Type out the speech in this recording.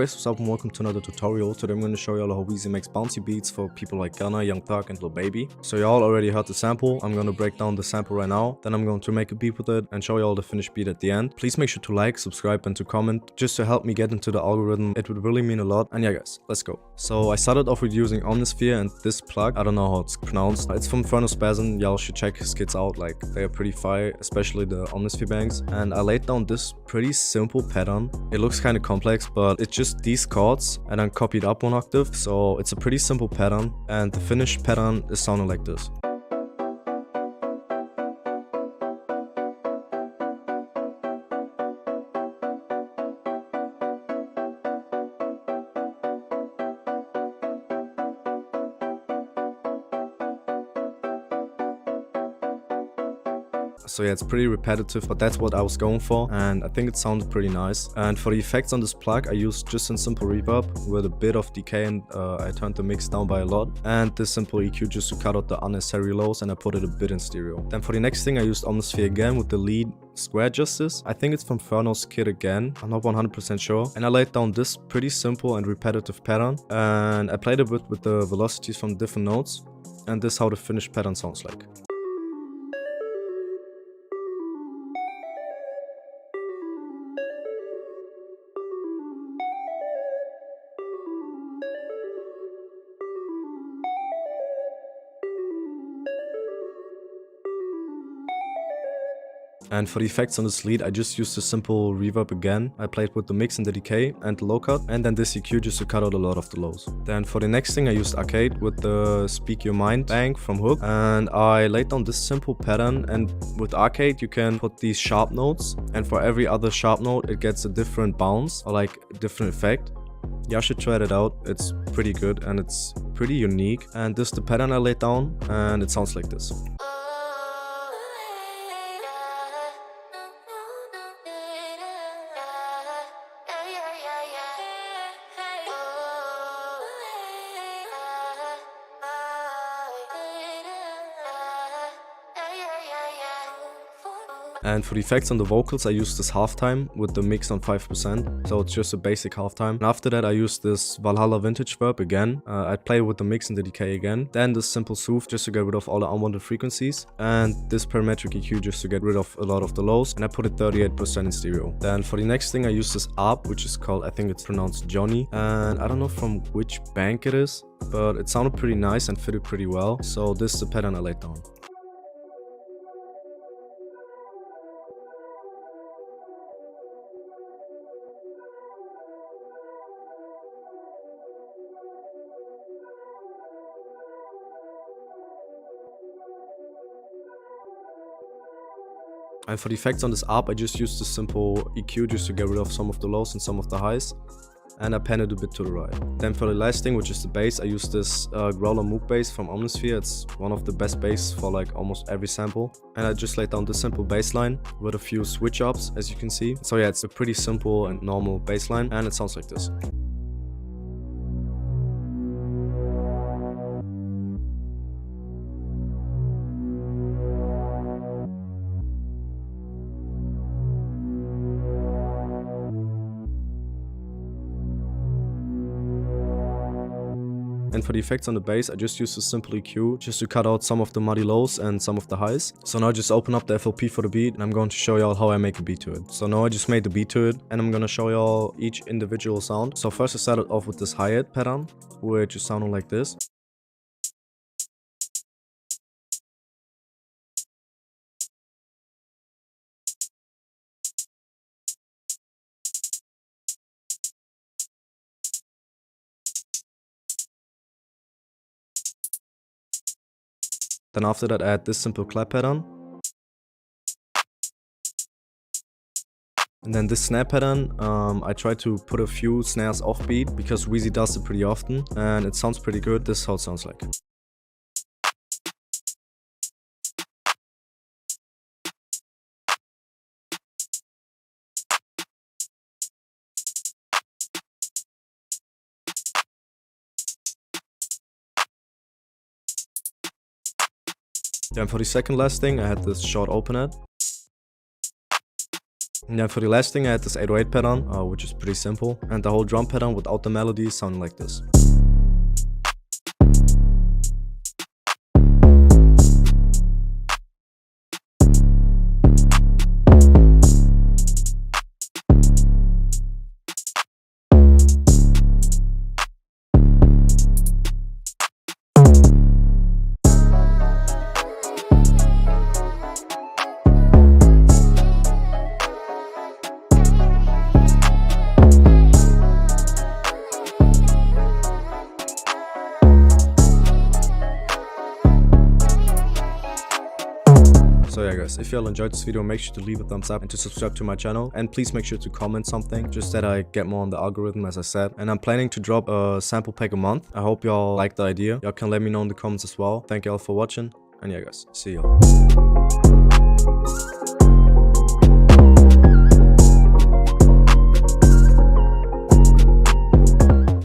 Anyways, what's up and welcome to another tutorial. Today I'm going to show y'all how Wheezy makes bouncy beats for people like Gunna, Young Pluck, and Lil Baby. So y'all already heard the sample. I'm going to break down the sample right now. Then I'm going to make a beat with it and show y'all the finished beat at the end. Please make sure to like, subscribe, and to comment just to help me get into the algorithm. It would really mean a lot. And yeah guys, let's go. So I started off with using Omnisphere and this Pluck. I don't know how it's pronounced. It's from fernospazzin. Y'all should check his skits out. Like, they are pretty fire, especially the Omnisphere bangs. And I laid down this pretty simple pattern. It looks kind of complex, but it's just these chords and then copied up one octave. So it's a pretty simple pattern, and the finished pattern is sounding like this. So yeah, it's pretty repetitive, but that's what I was going for, and I think it sounded pretty nice. And for the effects on this plug, I used just a simple reverb with a bit of decay, and I turned the mix down by a lot, and this simple EQ just to cut out the unnecessary lows, and I put it a bit in stereo. Then for the next thing, I used Omnisphere again with the lead square justice. I think it's from Ferno's kit again, I'm not 100% sure. And I laid down this pretty simple and repetitive pattern, and I played a bit with the velocities from different notes, and this is how the finished pattern sounds like. And for the effects on this lead, I just used a simple reverb again. I played with the mix and the decay and the low cut, and then this EQ just to cut out a lot of the lows. Then for the next thing, I used arcade with the Speak Your Mind bang from Hook, and I laid down this simple pattern. And with arcade, you can put these sharp notes, and for every other sharp note, it gets a different bounce or like a different effect. Y'all should try it out. It's pretty good and it's pretty unique. And this is the pattern I laid down, and it sounds like this. And for the effects on the vocals, I used this halftime with the mix on 5%. So it's just a basic halftime. And after that, I used this Valhalla vintage verb again. I played with the mix and the decay again. Then this simple soothe just to get rid of all the unwanted frequencies. And this parametric EQ just to get rid of a lot of the lows. And I put it 38% in stereo. Then for the next thing, I used this ARP, which is called, I think it's pronounced Johnny. And I don't know from which bank it is, but it sounded pretty nice and fitted pretty well. So this is the pattern I laid down. And for the effects on this ARP, I just used a simple EQ just to get rid of some of the lows and some of the highs. And I panned it a bit to the right. Then for the last thing, which is the bass, I used this Growler Moog bass from Omnisphere. It's one of the best bass for like almost every sample. And I just laid down this simple bass line with a few switch ups, as you can see. So yeah, it's a pretty simple and normal bass line, and it sounds like this. And for the effects on the bass, I just used a simple EQ just to cut out some of the muddy lows and some of the highs. So now I just open up the FLP for the beat, and I'm going to show y'all how I make a beat to it. So now I just made the beat to it, and I'm gonna show y'all each individual sound. So first I started off with this hi-hat pattern, which is sounding like this. Then after that, I had this simple clap pattern. And then this snare pattern, I try to put a few snares off beat because Wheezy does it pretty often. And it sounds pretty good. This is how it sounds like. Then for the second last thing, I had this short Openhat. And then for the last thing, I had this 808 pattern, which is pretty simple. And the whole drum pattern without the melody sounding like this. So yeah guys, if y'all enjoyed this video, make sure to leave a thumbs up and to subscribe to my channel. And please make sure to comment something, just that I get more on the algorithm, as I said. And I'm planning to drop a sample pack a month. I hope y'all like the idea. Y'all can let me know in the comments as well. Thank y'all for watching. And yeah guys, see y'all.